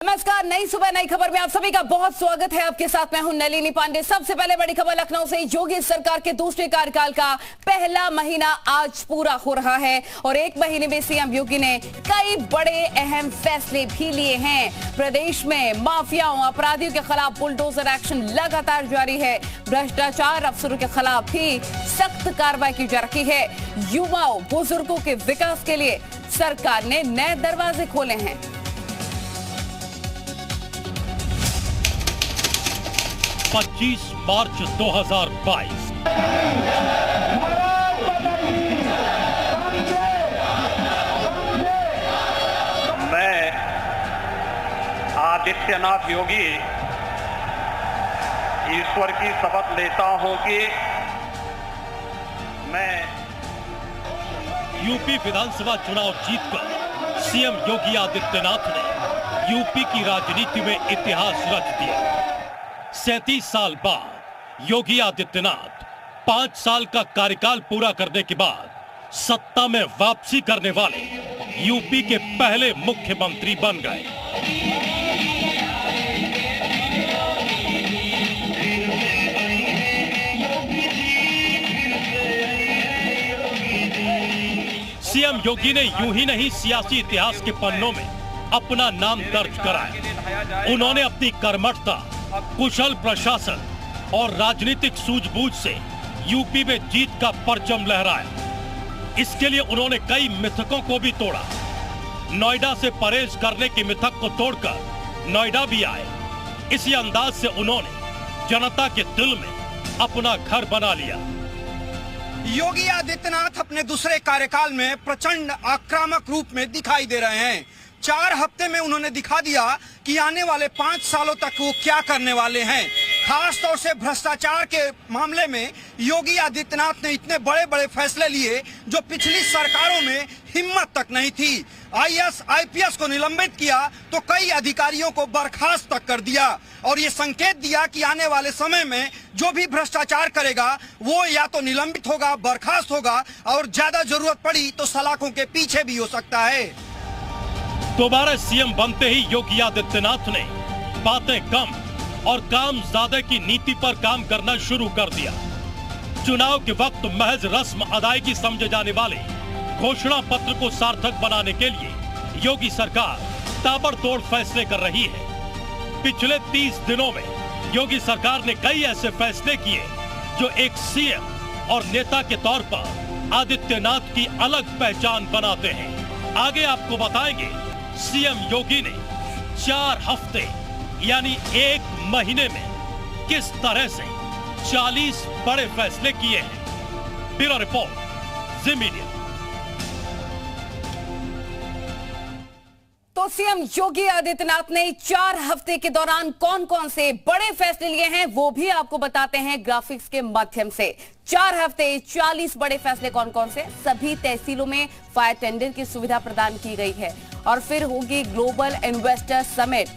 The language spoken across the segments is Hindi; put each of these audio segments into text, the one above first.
नमस्कार, नई सुबह नई खबर में आप सभी का बहुत स्वागत है। आपके साथ मैं हूं नलिनी पांडे। सबसे पहले बड़ी खबर लखनऊ से। योगी सरकार के दूसरे कार्यकाल का पहला महीना आज पूरा हो रहा है और एक महीने में सीएम योगी ने कई बड़े अहम फैसले भी लिए हैं। प्रदेश में माफियाओं अपराधियों के खिलाफ बुलडोजर एक्शन लगातार जारी है। भ्रष्टाचार अफसरों के खिलाफ भी सख्त कार्रवाई की जा रही है। युवाओं बुजुर्गों के विकास के लिए सरकार ने नए दरवाजे खोले हैं। 25 मार्च 2022 मैं आदित्यनाथ योगी ईश्वर की शपथ लेता हूं कि मैं यूपी विधानसभा चुनाव जीतकर सीएम योगी आदित्यनाथ ने यूपी की राजनीति में इतिहास रच दिया। 37 साल बाद योगी आदित्यनाथ 5 साल का कार्यकाल पूरा करने के बाद सत्ता में वापसी करने वाले यूपी के पहले मुख्यमंत्री बन गए। सीएम योगी ने यूं ही नहीं सियासी इतिहास के पन्नों में अपना नाम दर्ज कराया। उन्होंने अपनी कर्मठता, कुशल प्रशासन और राजनीतिक सूझबूझ से यूपी में जीत का परचम लहराया। इसके लिए उन्होंने कई मिथकों को भी तोड़ा। नोएडा से परहेज करने की मिथक को तोड़कर नोएडा भी आए। इसी अंदाज से उन्होंने जनता के दिल में अपना घर बना लिया। योगी आदित्यनाथ अपने दूसरे कार्यकाल में प्रचंड आक्रामक रूप में दिखाई दे रहे हैं। 4 हफ्ते में उन्होंने दिखा दिया कि आने वाले 5 सालों तक वो क्या करने वाले हैं। खास तौर से भ्रष्टाचार के मामले में योगी आदित्यनाथ ने इतने बड़े बड़े फैसले लिए जो पिछली सरकारों में हिम्मत तक नहीं थी। आईएएस आईपीएस को निलंबित किया तो कई अधिकारियों को बर्खास्त तक कर दिया और ये संकेत दिया कि आने वाले समय में जो भी भ्रष्टाचार करेगा वो या तो निलंबित होगा, बर्खास्त होगा और ज्यादा जरूरत पड़ी तो सलाखों के पीछे भी हो सकता है। दोबारा सीएम बनते ही योगी आदित्यनाथ ने बातें कम और काम ज्यादा की नीति पर काम करना शुरू कर दिया। चुनाव के वक्त महज रस्म अदायगी समझे जाने वाले घोषणा पत्र को सार्थक बनाने के लिए योगी सरकार ताबड़तोड़ फैसले कर रही है। पिछले 30 दिनों में योगी सरकार ने कई ऐसे फैसले किए जो एक सीएम और नेता के तौर पर आदित्यनाथ की अलग पहचान बनाते हैं। आगे आपको बताएंगे सीएम योगी ने 4 हफ्ते यानी 1 महीने में किस तरह से 40 बड़े फैसले किए हैं। ब्यूरो रिपोर्ट, जी मीडिया। तो सीएम योगी आदित्यनाथ ने 4 हफ्ते के दौरान कौन कौन से बड़े फैसले लिए हैं वो भी आपको बताते हैं ग्राफिक्स के माध्यम से। 4 हफ्ते 40 बड़े फैसले कौन कौन से। सभी तहसीलों में फायर टेंडर की सुविधा प्रदान की गई है और फिर होगी ग्लोबल इन्वेस्टर समिट।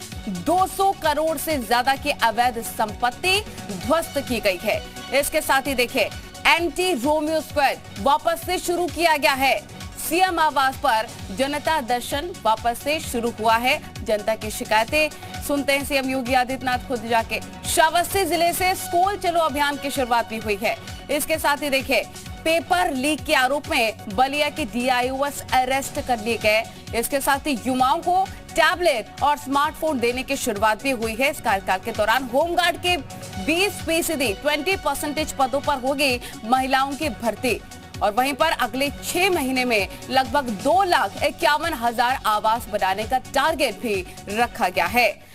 200 करोड़ से ज्यादा की अवैध संपत्ति ध्वस्त की गई है। इसके साथ ही देखिए, एंटी रोमियो स्क्वाड वापस से शुरू किया गया है। सीएम आवास पर जनता दर्शन वापस से शुरू हुआ है। जनता की शिकायतें सुनते हैं सीएम योगी आदित्यनाथ खुद जाके। श्रावस्ती जिले से स्कूल चलो अभियान की शुरुआत भी हुई है। इसके साथ ही देखिए, पेपर लीक के आरोप में बलिया के डीआईओएस अरेस्ट कर लिए गए। इसके साथ ही युवाओं को टैबलेट और स्मार्टफोन देने की शुरुआत भी हुई है। इस कार्यकाल के दौरान होमगार्ड के 20% पदों पर होगी महिलाओं की भर्ती और वहीं पर अगले 6 महीने में लगभग 2,51,000 आवास बनाने का टारगेट भी रखा गया है।